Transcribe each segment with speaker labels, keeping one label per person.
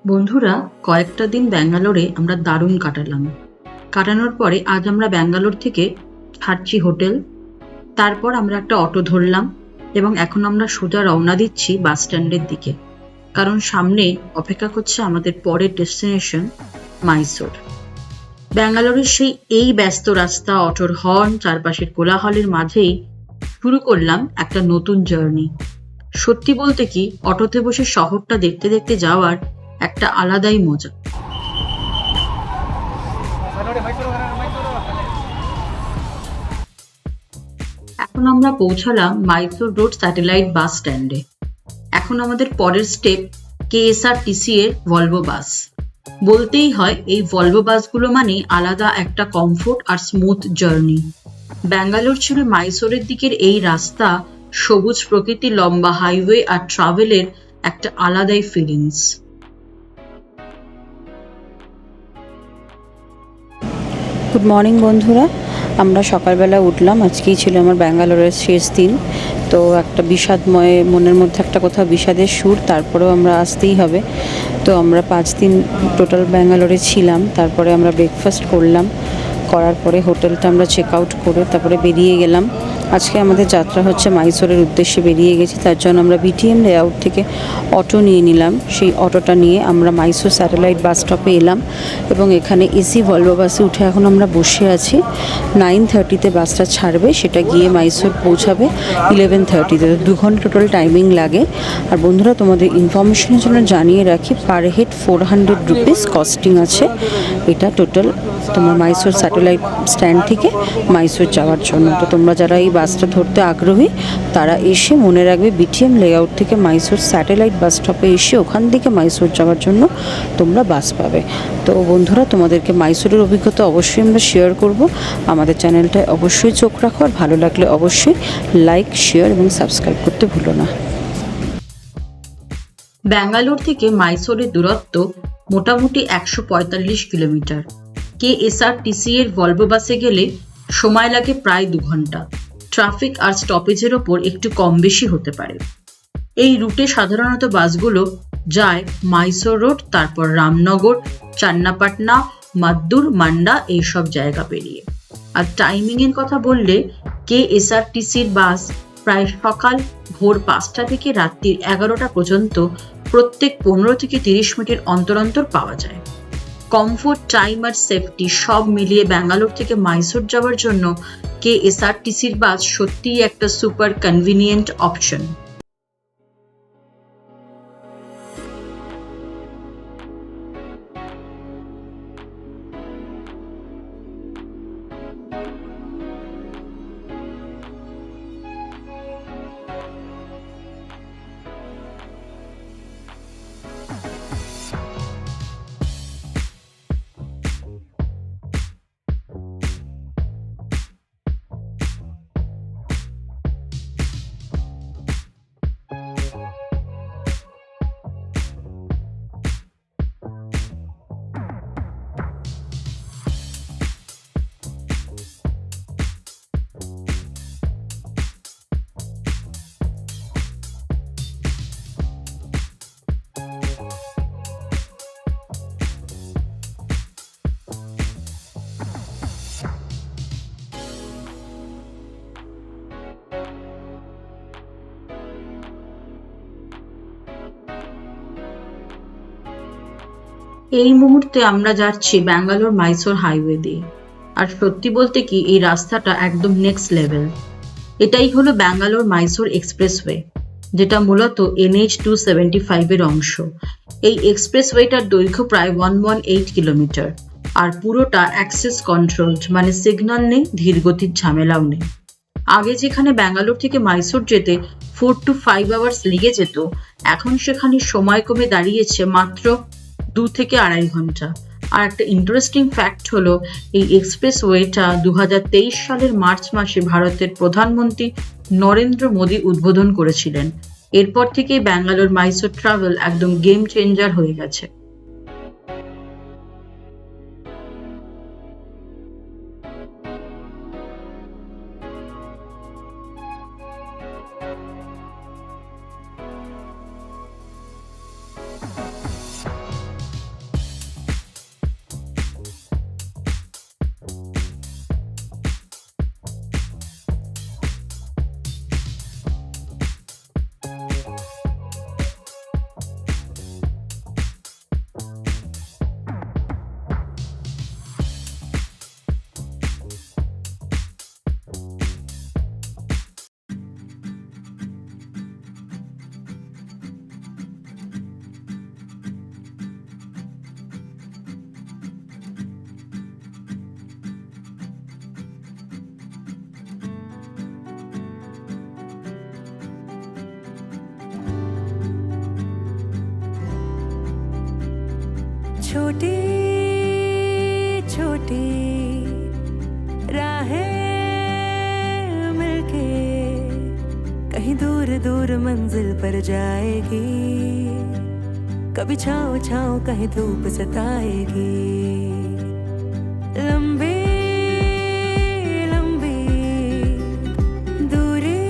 Speaker 1: বন্ধুরা, কয়েকটা দিন ব্যাঙ্গালোরে আমরা দারুণ কাটালাম। কাটানোর পরে আজ আমরা ব্যাঙ্গালোর থেকে ছাড়ছি হোটেল। তারপর আমরা একটা অটো ধরলাম এবং এখন আমরা সোজা রওনা দিচ্ছি বাস স্ট্যান্ডের দিকে। কারণ সামনে অপেক্ষা করছে আমাদের পরের ডেস্টিনেশন মাইসোর। ব্যাঙ্গালোরের এই ব্যস্ত রাস্তা, অটোর হর্ন, চারপাশের কোলাহলের মাঝেই শুরু করলাম একটা নতুন জার্নি। সত্যি বলতে কি, অটোতে বসে শহরটা দেখতে দেখতে যাওয়ার একটা আলাদাই মজা। এখন আমরা পৌঁছালাম মাইসোর রোড স্যাটেলাইট বাস স্ট্যান্ডে। এখন আমাদের পরের স্টেপ কেএসআরটিসি এর ভলভো বাস। বলতেই হয়, এই ভলভো বাসগুলো মানে আলাদা একটা কমফোর্ট আর স্মুথ জার্নি। ব্যাঙ্গালোর ছেড়ে মাইসোরের দিকের এই রাস্তা, সবুজ প্রকৃতি, লম্বা হাইওয়ে আর ট্রাভেলের একটা আলাদাই ফিলিংস।
Speaker 2: গুড মর্নিং বন্ধুরা, আমরা সকালবেলা উঠলাম। আজকেই ছিল আমার ব্যাঙ্গালোরের শেষ দিন। তো একটা বিষাদময়, মনের মধ্যে একটা কোথাও বিষাদের সুর, তারপরেও আমরা আসতেই হবে। তো আমরা 5 দিন টোটাল ব্যাঙ্গালোরে ছিলাম। তারপরে আমরা ব্রেকফাস্ট করার পরে হোটেলটা আমরা চেক আউট করে তারপরে বেরিয়ে গেলাম। আজকে আমাদের যাত্রা হচ্ছে মাইসোরের উদ্দেশ্যে বেরিয়ে গেছি। তার জন্য আমরা বিটিএম লেআউট থেকে অটো নিয়ে নিলাম। সেই অটোটা নিয়ে আমরা মাইসোর স্যাটেলাইট বাস স্টপে এলাম এবং এখানে এসি ভলভো বাসে উঠে এখন আমরা বসে আছি। 9:30-তে বাসটা ছাড়বে, সেটা গিয়ে মাইসোর পৌঁছাবে 11:30-তে। 2 ঘন্টা টোটাল টাইমিং লাগে। আর বন্ধুরা, তোমাদের ইনফরমেশনের জন্য জানিয়ে রাখি, পার হেড 400 রুপিস কস্টিং আছে। এটা টোটাল তোমার মাইসোর স্যাটেলাইট স্ট্যান্ড থেকে মাইসোর যাওয়ার জন্য। তো তোমরা যারা এই বাসটা ধরতে আগ্রহী, তারা এসে মনে রাখবে বিটিএম লেআউট থেকে মাইসোর স্যাটেলাইট বাস স্টপে এসে ওখান থেকে মাইসোর যাওয়ার জন্য তোমরা বাস পাবে। তো বন্ধুরা, তোমাদেরকে মাইসোরের অভিজ্ঞতা অবশ্যই আমরা শেয়ার করব। আমাদের চ্যানেলটায় অবশ্যই চোখ রাখো, আর ভালো লাগলে অবশ্যই লাইক, শেয়ার এবং সাবস্ক্রাইব করতে ভুলো না।
Speaker 1: ব্যাঙ্গালোর থেকে মাইসোরের দূরত্ব মোটামুটি 145 কিলোমিটার। কেএসআরটিসি এর ভলভো বাসে গেলে সময় লাগে প্রায় 2 ঘন্টা। ট্রাফিক আর স্টপেজের ওপর একটু কম বেশি হতে পারে। এই রুটে সাধারণত বাসগুলো যায় মাইসোর রোড, তারপর রামনগর, চান্নাপাটনা, মাদ্দুর, মান্ডা এইসব জায়গা পেরিয়ে। আর টাইমিং এর কথা বললে, কেএসআরটিসির বাস প্রায় সকাল ভোর 5টা থেকে রাত্রির 11টা পর্যন্ত প্রত্যেক 15 থেকে 30 মিনিট অন্তর অন্তর পাওয়া যায়। কমফোর্ট, টাইম আর সেফটি সব মিলিয়ে ব্যাঙ্গালোর থেকে মাইসোর যাওয়ার জন্য কেএসআরটিসির বাস সত্যিই একটা সুপার কনভিনিয়েন্ট অপশন। এই মুহূর্তে আমরা যাচ্ছি ব্যাঙ্গালোর মাইসোর হাইওয়ে দিয়ে। আর সত্যি বলতে কি, এই রাস্তাটা একদম নেক্সট লেভেল। এটাই হলো ব্যাঙ্গালোর মাইসোর এক্সপ্রেসওয়ে, যেটা মূলত NH275 এর অংশ। এই এক্সপ্রেসওয়েটার দৈর্ঘ্য প্রায় 118 কিলোমিটার আর পুরোটা অ্যাক্সেস কন্ট্রোলড, মানে সিগন্যাল নেই, ধীরগতির ঝামেলাও নেই। আগে যেখানে ব্যাঙ্গালোর থেকে মাইসোর যেতে 4 to 5 আওয়ার্স লেগে যেত, এখন সেখানে সময় কমে দাঁড়িয়েছে মাত্র 2 থেকে 2.5 ঘন্টা। আর একটা ইন্টারেস্টিং ফ্যাক্ট হলো, এই এক্সপ্রেসওয়েটা 2023 সালের মার্চ মাসে ভারতের প্রধানমন্ত্রী নরেন্দ্র মোদী উদ্বোধন করেছিলেন। এরপর থেকেই ব্যাঙ্গালোর মাইসোর ট্রাভেল একদম গেম চেঞ্জার হয়ে গেছে।
Speaker 3: छोटी छोटी राहें मिलके कहीं दूर दूर मंजिल पर जाएगी, कभी छाँव छाँव कहीं धूप सताएगी। लंबी लंबी दूरी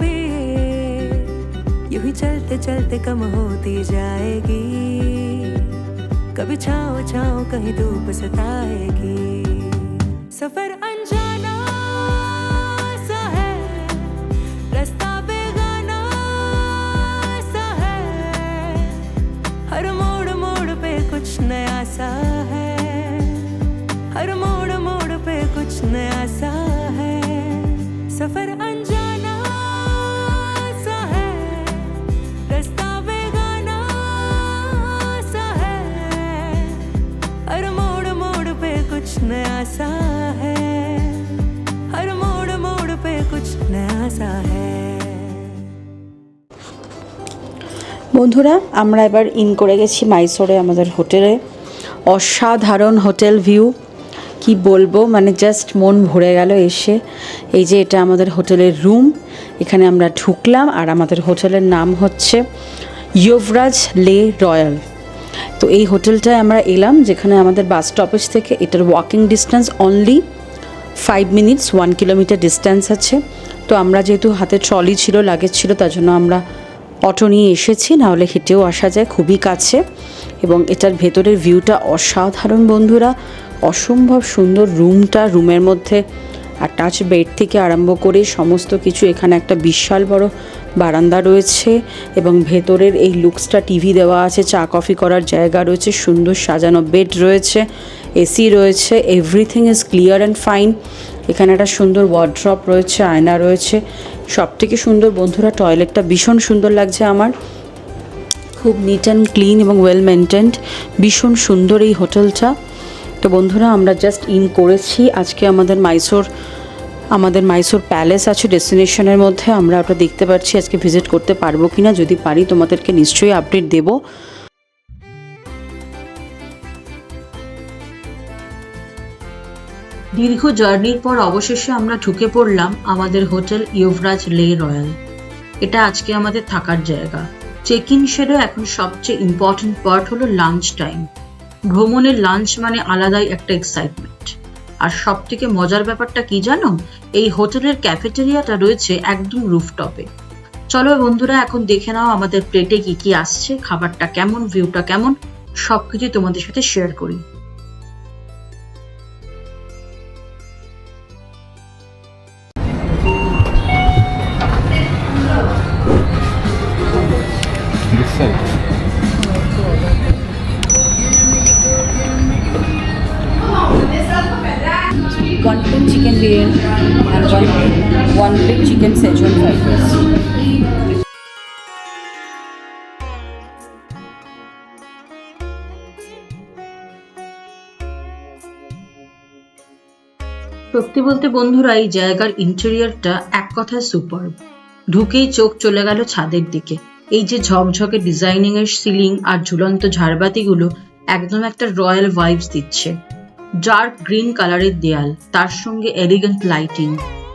Speaker 3: भी यूं ही चलते चलते कम होती जाएगी, कभी छाँव छाँव कहीं धूप सताएगी। सफर अनजाना सा है, रास्ता बेगाना सा है, हर मोड़ मोड़ पे कुछ नया सा है, हर मोड़ मोड़ पे कुछ नया सा है। सफर अनजाना सा है, रास्ता बेगाना सा है, हर मोड़ मोड़ पे कुछ नया सा है, हर मोड़ मोड़ पे कुछ नया सा है।
Speaker 2: বন্ধুরা আমরা এবার ইন করে গেছি মাইসোরে আমাদের হোটেলে। অসাধারণ হোটেল ভিউ, কি বলবো, মানে জাস্ট মন ভরে গেল এসে। এই যে এটা আমাদের হোটেলের রুম, এখানে আমরা ঢুকলাম আর আমাদের হোটেলের নাম হচ্ছে ইউভরাজ লে রয়্যাল। তো এই হোটেলটায় আমরা এলাম, যেখানে আমাদের বাস স্টপেজ থেকে এটার walking distance only 5 minutes, 1 kilometre distance আছে। তো আমরা যেহেতু হাতে ট্রলি ছিল, লাগেজ ছিল, তার জন্য আমরা অটো নিয়ে এসেছি, নাহলে হেঁটেও আসা যায়, খুবই কাছে। এবং এটার ভেতরের ভিউটা অসাধারণ বন্ধুরা, অসম্ভব সুন্দর রুমটা। রুমের মধ্যে অ্যাটাচ বেড থেকে আরম্ভ করে সমস্ত কিছু, এখানে একটা বিশাল বড় বারান্দা রয়েছে এবং ভেতরের এই লুকসটা, টিভি দেওয়া আছে, চা কফি করার জায়গা রয়েছে, সুন্দর সাজানো বেড রয়েছে, এসি রয়েছে, everything is clear and fine. এখানে একটা সুন্দর ওয়ার্ড্রপ রয়েছে, আয়না রয়েছে। সব থেকে সুন্দর বন্ধুরা, টয়লেটটা ভীষণ সুন্দর লাগছে আমার, খুব নিট অ্যান্ড ক্লিন এবং ওয়েল মেনটেন্ড, ভীষণ সুন্দর এই হোটেলটা। তো বন্ধুরা আমরা জাস্ট ইন করেছি। আজকে আমাদের মাইসোর প্যালেস আছে ডেস্টিনেশনের মধ্যে, আমরা ওটা দেখতে পাচ্ছি। আজকে ভিজিট করতে পারবো কিনা, যদি পারি তোমাদেরকে নিশ্চয়ই আপডেট দেবো।
Speaker 1: দীর্ঘ জার্নির পর অবশেষে আমরা ঢুকে পড়লাম আমাদের হোটেল ইউভরাজ লে রয়্যাল। এটা আজকে আমাদের থাকার জায়গা। চেক ইন সেরে এখন সবচেয়ে ইম্পর্টেন্ট পার্ট হলো লাঞ্চ টাইম। ভ্রমণের লাঞ্চ মানে আলাদাই একটা এক্সাইটমেন্ট। আর সব থেকে মজার ব্যাপারটা কি জানো, এই হোটেলের ক্যাফেটেরিয়াটা রয়েছে একদম রুফটপে। চলো বন্ধুরা এখন দেখে নাও আমাদের প্লেটে কি কি আসছে, খাবারটা কেমন, ভিউটা কেমন, সবকিছু তোমাদের সাথে শেয়ার করি।
Speaker 4: This side.
Speaker 2: One plate chicken biryani and one plate chicken Szechuan fried rice.
Speaker 1: সত্যি বলতে বন্ধুরা, এই জায়গার ইন্টেরিয়রটা এক কথায় সুপারব। ঢুকেই চোখ চলে গেল ছাদের দিকে। এই যে ঝকঝকে ডিজাইনিং এর সিলিং আর ঝুলন্ত ঝাড়বাতিগুলো একদম একটা রয়্যাল ভাইবস দিচ্ছে। ডার্ক গ্রিন কালারের দেয়াল, তার সঙ্গে এলিগেন্ট লাইটিং,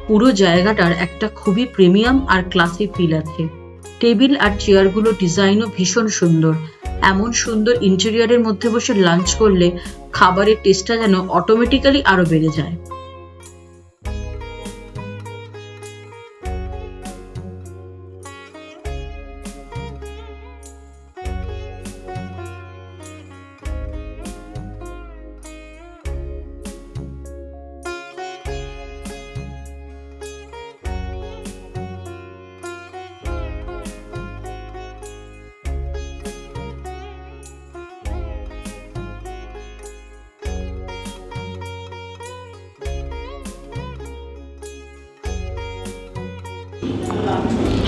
Speaker 1: পুরো জায়গাটার একটা খুবই প্রিমিয়াম আর ক্লাসি ফিল আছে। টেবিল আর চেয়ারগুলো ডিজাইনও ভীষণ সুন্দর। এমন সুন্দর ইন্টেরিয়রের মধ্যে বসে লাঞ্চ করলে খাবারের টেস্টটা যেন অটোমেটিক্যালি আরো বেড়ে যায়।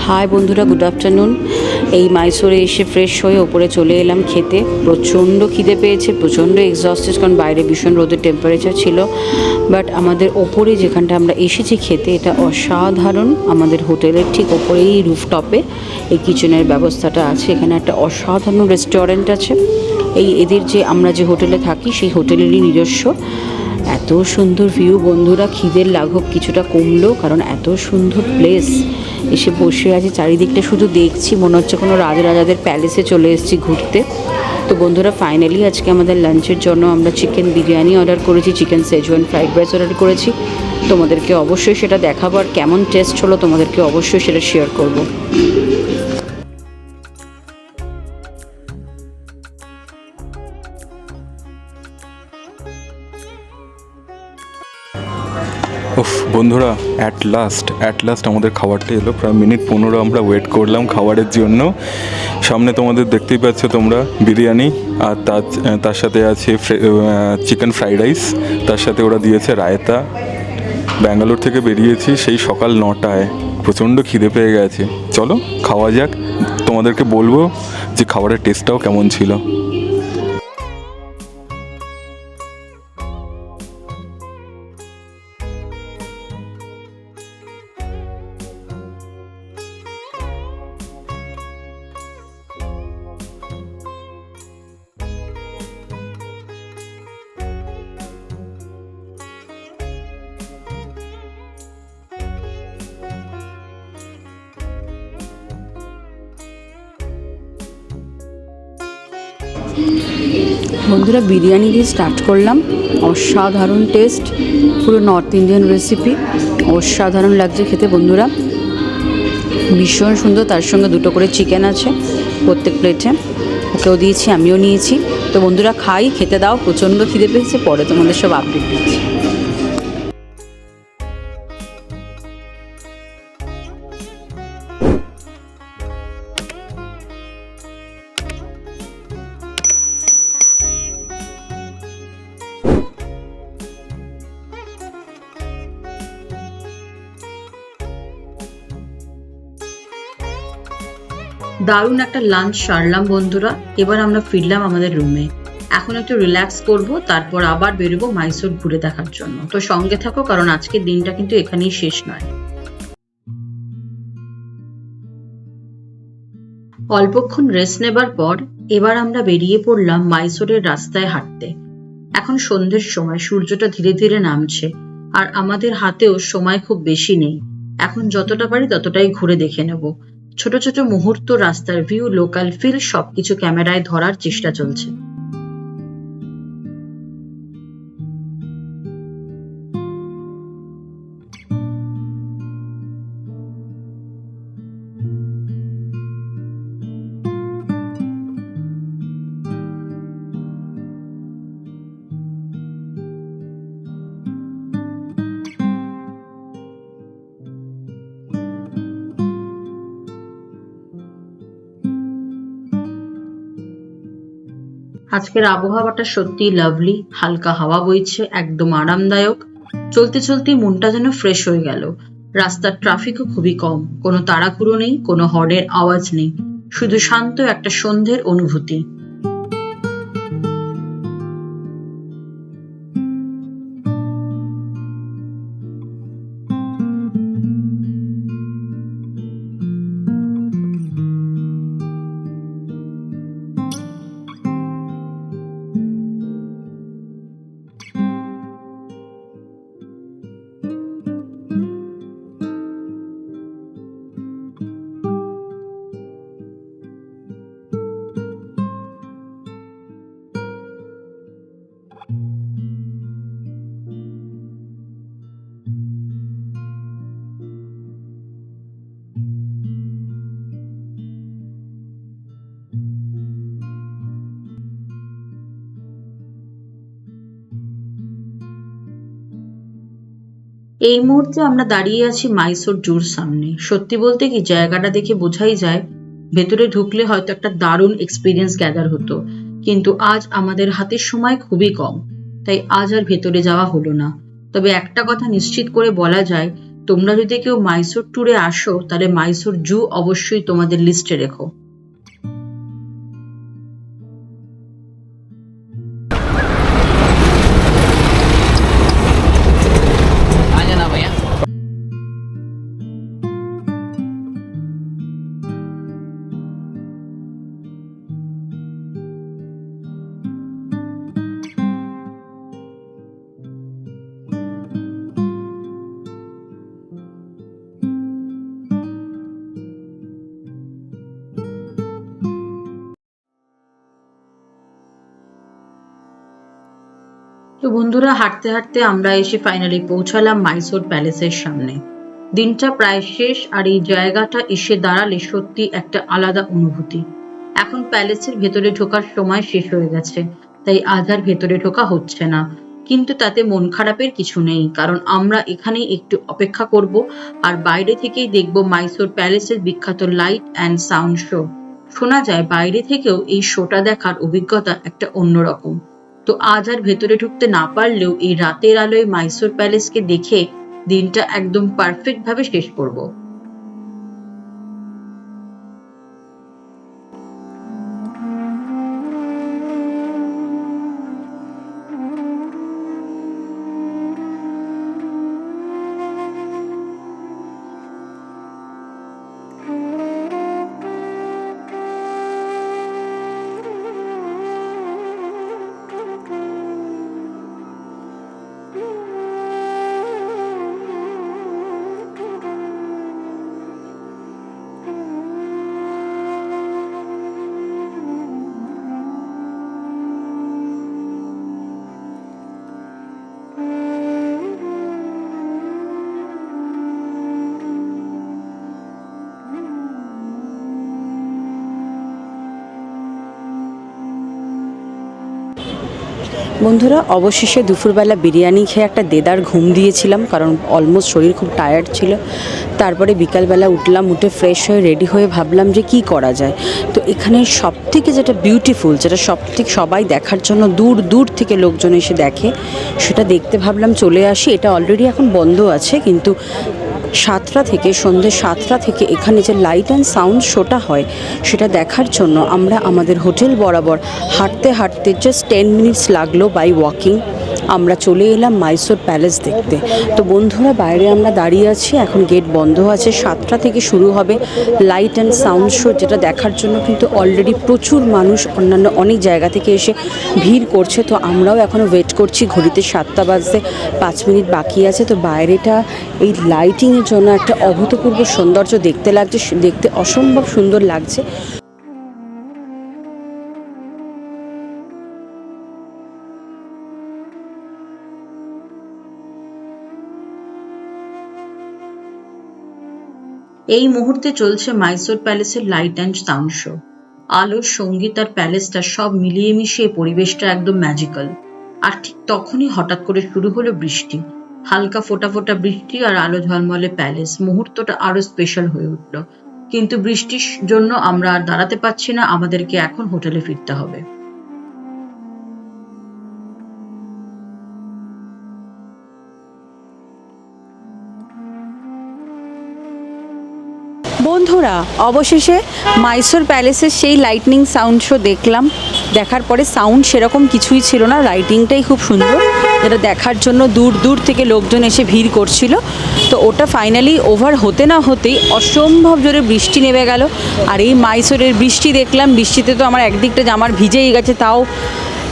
Speaker 2: হাই বন্ধুরা, গুড আফটারনুন। এই মাইসোরে এসে ফ্রেশ হয়ে ওপরে চলে এলাম খেতে। প্রচণ্ড খিদে পেয়েছে, প্রচণ্ড এক্সস্টেড, কারণ বাইরে ভীষণ রোদের টেম্পারেচার ছিল। বাট আমাদের ওপরে যেখানটা আমরা এসেছি খেতে, এটা অসাধারণ। আমাদের হোটেলের ঠিক ওপরেই রুফটপে এই কিচেনের ব্যবস্থাটা আছে। এখানে একটা অসাধারণ রেস্টুরেন্ট আছে। এদের যে আমরা যে হোটেলে থাকি সেই হোটেলেরই নিজস্ব। এত সুন্দর ভিউ বন্ধুরা, খিদের লাঘব কিছুটা কমলো, কারণ এত সুন্দর প্লেস। এসে বসে আছি, চারিদিকটা শুধু দেখছি, মনে হচ্ছে কোনো রাজাদের প্যালেসে চলে এসেছি ঘুরতে। তো বন্ধুরা ফাইনালি আজকে আমাদের লাঞ্চের জন্য আমরা চিকেন বিরিয়ানি অর্ডার করেছি, chicken Schezwan fried rice order করেছি। তোমাদেরকে অবশ্যই সেটা দেখাবো, আর কেমন টেস্ট হলো তোমাদেরকে অবশ্যই সেটা শেয়ার করব।
Speaker 4: উফ বন্ধুরা, অ্যাট লাস্ট আমাদের খাবারটা এলো। প্রায় মিনিট 15 আমরা ওয়েট করলাম খাবারের জন্য। সামনে তোমাদের দেখতেই পাচ্ছ তোমরা বিরিয়ানি, আর তার সাথে আছে চিকেন ফ্রাইড রাইস, তার সাথে ওরা দিয়েছে রায়তা। ব্যাঙ্গালোর থেকে বেরিয়েছি সেই সকাল 9টায়, প্রচণ্ড খিদে পেয়ে গেছে। চলো খাওয়া যাক, তোমাদেরকে বলবো যে খাবারের টেস্টটাও কেমন ছিল।
Speaker 2: বন্ধুরা বিরিয়ানি দিয়ে স্টার্ট করলাম, অসাধারণ টেস্ট, পুরো নর্থ ইন্ডিয়ান রেসিপি, অসাধারণ লাগছে খেতে বন্ধুরা, ভীষণ সুন্দর। তার সঙ্গে 2টো করে চিকেন আছে প্রত্যেক প্লেটে, ওকেও দিয়েছি আমিও নিয়েছি। তো বন্ধুরা খাই, খেতে দাও, প্রচণ্ড খিদে পেয়েছে, পরে তোমাদের সব আপডেট দিচ্ছি।
Speaker 1: দারুণ একটা লাঞ্চ সারলাম বন্ধুরা। এবার আমরা ফিরলাম আমাদের রুমে। এখন একটু রিল্যাক্স করব, তারপর আবার বেরোবো মাইসোর ঘুরে দেখার জন্য। তো সঙ্গে থাকো, কারণ আজকের দিনটা কিন্তু এখানেই শেষ নয়। অল্পক্ষণ রেস্ট নেবার পর এবার আমরা বেরিয়ে পড়লাম মাইসোরের রাস্তায় হাঁটতে। এখন সন্ধ্যের সময়, সূর্যটা ধীরে ধীরে নামছে, আর আমাদের হাতেও সময় খুব বেশি নেই। এখন যতটা পারি ততটাই ঘুরে দেখে নেব। ছোট ছোট মুহূর্ত, রাস্তার ভিউ, লোকাল ফিল, সবকিছু ক্যামেরায় ধরার চেষ্টা চলছে। আজকের আবহাওয়াটা সত্যি লাভলি, হালকা হাওয়া বইছে, একদম আরামদায়ক। চলতে চলতে মনটা যেন ফ্রেশ হয়ে গেল। রাস্তার ট্রাফিকও খুবই কম, কোনো তাড়াহুড়ো নেই, কোনো হর্নের আওয়াজ নেই, শুধু শান্ত একটা সন্ধ্যের অনুভূতি। এই মুহূর্তে আমরা দাঁড়িয়ে আছি মাইসোর জুর সামনে। সত্যি বলতে কি, জায়গাটা দেখে বোঝাই যায় ভেতরে ঢুকলে হয়তো একটা দারুণ এক্সপিরিয়েন্স গ্যাদার হতো, কিন্তু আজ আমাদের হাতে সময় খুবই কম, তাই আজ আর ভেতরে যাওয়া হলো না। তবে একটা কথা নিশ্চিত করে বলা যায়, তোমরা যদি কেউ মাইসোর ট্যুরে আসো, তাহলে মাইসোর জু অবশ্যই তোমাদের লিস্টে রেখো। তো বন্ধুরা, হাঁটতে হাঁটতে আমরা এসে ফাইনালি পৌঁছালাম মাইসোর প্যালেসের সামনে। দিনটা প্রায় শেষ, আর এই জায়গাটা এসে দাঁড়ালে সত্যি একটা আলাদা অনুভূতি। এখন প্যালেসের ভেতরে ঢোকার সময় শেষ হয়ে গেছে, তাই আজ আর ভেতরে ঢোকা হচ্ছে না। কিন্তু তাতে মন খারাপের কিছু নেই, কারণ আমরা এখানেই একটু অপেক্ষা করব আর বাইরে থেকেই দেখব মাইসোর প্যালেসের বিখ্যাত লাইট অ্যান্ড সাউন্ড শো। শোনা যায় বাইরে থেকেও এই শোটা দেখার অভিজ্ঞতা একটা অন্যরকম। তো আজ আর ভেতরে ঢুকতে না পারলেও এই রাতের আলোয় মাইসোর প্যালেসকে দেখে দিনটা একদম পারফেক্ট ভাবে শেষ করব।
Speaker 2: বন্ধুরা, অবশেষে দুপুরবেলা বিরিয়ানি খেয়ে একটা দেদার ঘুম দিয়েছিলাম, কারণ অলমোস্ট শরীর খুব টায়ার্ড ছিল। তারপরে বিকালবেলা উঠলাম, উঠে ফ্রেশ হয়ে রেডি হয়ে ভাবলাম যে কি করা যায়। তো এখানে সবথেকে যেটা বিউটিফুল, যেটা সবথেকে সবাই দেখার জন্য দূর দূর থেকে লোকজন এসে দেখে, সেটা দেখতে ভাবলাম চলে আসি। এটা অলরেডি এখন বন্ধ আছে, কিন্তু 7টা থেকে সন্ধ্যে 7টা থেকে এখানে যে লাইট অ্যান্ড সাউন্ড শোটা হয় সেটা দেখার জন্য আমরা আমাদের হোটেল বরাবর হাঁটতে হাঁটতে জাস্ট 10 মিনিটস লাগলো বাই ওয়াকিং। আমরা চলে এলাম মাইসোর প্যালেস দেখতে। তো বন্ধুরা, বাইরে আমরা দাঁড়িয়ে আছি, এখন গেট বন্ধ আছে। 7টা থেকে শুরু হবে লাইট অ্যান্ড সাউন্ড শো, যেটা দেখার জন্য কিন্তু অলরেডি প্রচুর মানুষ অন্যান্য অনেক জায়গা থেকে এসে ভিড় করছে। তো আমরাও এখনও ওয়েট করছি, ঘড়িতে 7টা বাজতে 5 মিনিট বাকি আছে। তো বাইরেটা এই লাইটিংয়ের জন্য একটা অভূতপূর্ব সৌন্দর্য দেখতে লাগছে, দেখতে অসম্ভব সুন্দর লাগছে।
Speaker 1: এই মুহূর্তে চলছে মাইসোর প্যালেসের লাইট অ্যান্ড সাউন্ড শো। আলো, সঙ্গীত আর প্যালেসটা সব মিলিয়ে মিশিয়ে পরিবেশটা একদম ম্যাজিক্যাল। আর ঠিক তখনই হঠাৎ করে শুরু হলো বৃষ্টি। হালকা ফোঁটা ফোঁটা বৃষ্টি আর আলো ঝলমলে প্যালেস, মুহূর্তটা আরো স্পেশাল হয়ে উঠল। কিন্তু বৃষ্টির জন্য আমরা আর দাঁড়াতে পারছি না, আমাদেরকে এখন হোটেলে ফিরতে হবে।
Speaker 2: বন্ধুরা, অবশেষে মাইসোর প্যালেসের সেই লাইটনিং সাউন্ড শো দেখলাম। দেখার পরে সাউন্ড সেরকম কিছুই ছিল না, লাইটিংটাই খুব সুন্দর, যেটা দেখার জন্য দূর দূর থেকে লোকজন এসে ভিড় করছিল। তো ওটা ফাইনালি ওভার হতে না হতেই অসম্ভব জোরে বৃষ্টি নেমে গেল। আর এই মাইসোরের বৃষ্টি দেখলাম, বৃষ্টিতে তো আমার একদিকটা জামার ভিজেই গেছে। তাও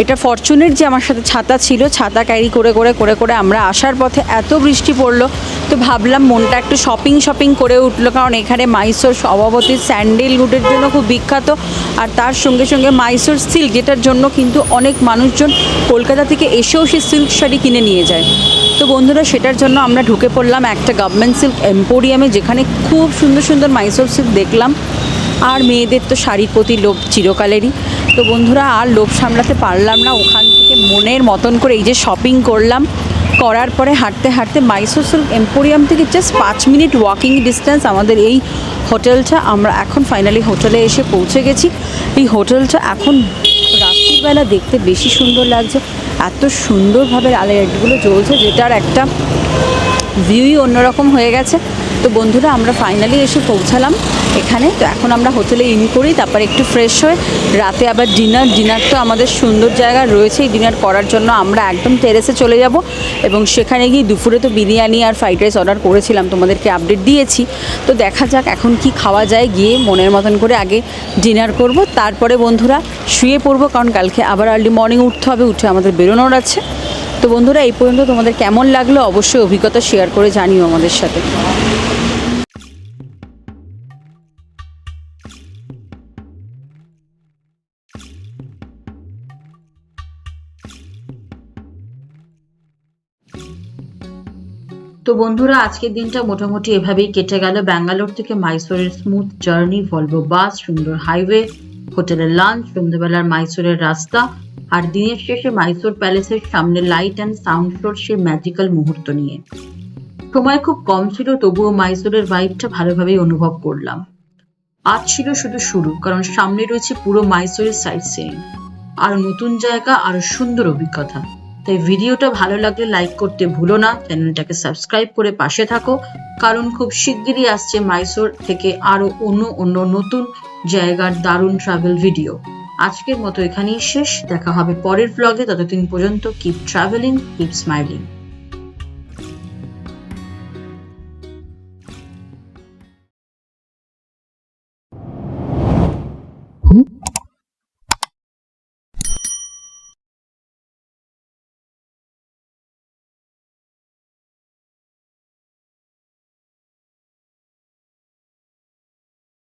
Speaker 2: এটা ফরচুনের যে আমার সাথে ছাতা ছিল, ছাতা ক্যারি করে করে করে করে আমরা আসার পথে এত বৃষ্টি পড়লো, তো ভাবলাম মনটা একটু শপিং করে উঠলো। কারণ এখানে মাইসোর স্বভাবতই স্যান্ডেলউডের জন্য খুব বিখ্যাত, আর তার সঙ্গে সঙ্গে মাইসোর সিল্ক, যেটার জন্য কিন্তু অনেক মানুষজন কলকাতা থেকে এসেও সে সিল্ক শাড়ি কিনে নিয়ে যায়। তো বন্ধুরা, সেটার জন্য আমরা ঢুকে পড়লাম একটা গভর্নমেন্ট সিল্ক এম্পোরিয়ামে, যেখানে খুব সুন্দর সুন্দর মাইসোর সিল্ক দেখলাম। আর মেয়েদের তো শাড়ির প্রতি লোভ চিরকালেরই। তো বন্ধুরা, আর লোভ সামলাতে পারলাম না, ওখান থেকে মনের মতন করে এই যে শপিং করলাম। করার পরে হাঁটতে হাঁটতে মাইসোর সিল্ক এম্পোরিয়াম থেকে জাস্ট 5 মিনিট ওয়াকিং ডিস্টেন্স আমাদের এই হোটেলটা। আমরা এখন ফাইনালি হোটেলে এসে পৌঁছে গেছি। এই হোটেলটা এখন রাত্রিবেলা দেখতে বেশি সুন্দর লাগছে, এত সুন্দরভাবে লাইটগুলো জ্বলছে, যেটার একটা ভিউই অন্যরকম হয়ে গেছে। তো বন্ধুরা, আমরা ফাইনালি এসে পৌঁছালাম এখানে। তো এখন আমরা হোটেলে ইন করি, তারপর একটু ফ্রেশ হয়ে রাতে আবার ডিনার তো আমাদের সুন্দর জায়গা রয়েছে। এই ডিনার করার জন্য আমরা একদম টেরেসে চলে যাব, এবং সেখানে গিয়ে দুপুরে তো বিরিয়ানি আর ফ্রাইড রাইস অর্ডার করেছিলাম, তোমাদেরকে আপডেট দিয়েছি। তো দেখা যাক এখন কি খাওয়া যায়, গিয়ে মনের মতন করে আগে ডিনার করব, তারপরে বন্ধুরা শুয়ে পড়বো, কারণ কালকে আবার আর্লি মর্নিং উঠতে হবে, উঠে আমাদের বেরোনোর আছে। তো বন্ধুরা, এই পর্যন্ত তোমাদের কেমন লাগলো অবশ্যই অভিজ্ঞতা শেয়ার করে জানিও আমাদের সাথে।
Speaker 1: তো বন্ধুরা, আজকের দিনটা মোটামুটি এভাবেই কেটে গেল। ব্যাঙ্গালোর থেকে মাইসোরের স্মুথ জার্নি, ভলভো বাস, সুন্দর হাইওয়ে, হোটেলের লাঞ্চ, সন্ধ্যেবেলার মাইসোরের রাস্তা, আর দিনের শেষে মাইসোর প্যালেসের সামনে লাইট অ্যান্ড সাউন্ড শোর সেই ম্যাজিক্যাল মুহূর্ত নিয়ে। সময় খুব কম ছিল, তবুও মাইসোরের ভাইবটা ভালোভাবেই অনুভব করলাম। আজ ছিল শুধু শুরু, কারণ সামনে রয়েছে পুরো মাইসোরের সাইট সিইং, আর নতুন জায়গা, আর সুন্দর অভিজ্ঞতা। তাই ভিডিওটা ভালো লাগলে লাইক করতে ভুলো না, চ্যানেলটাকে সাবস্ক্রাইব করে পাশে থাকো, কারণ খুব শিগগিরই আসছে মাইসোর থেকে আরো অন্য নতুন জায়গার দারুণ ট্রাভেল ভিডিও। আজকের মতো এখানেই শেষ, দেখা হবে পরের ব্লগে। ততদিন পর্যন্ত কিপ ট্রাভেলিং, কিপ স্মাইলিং।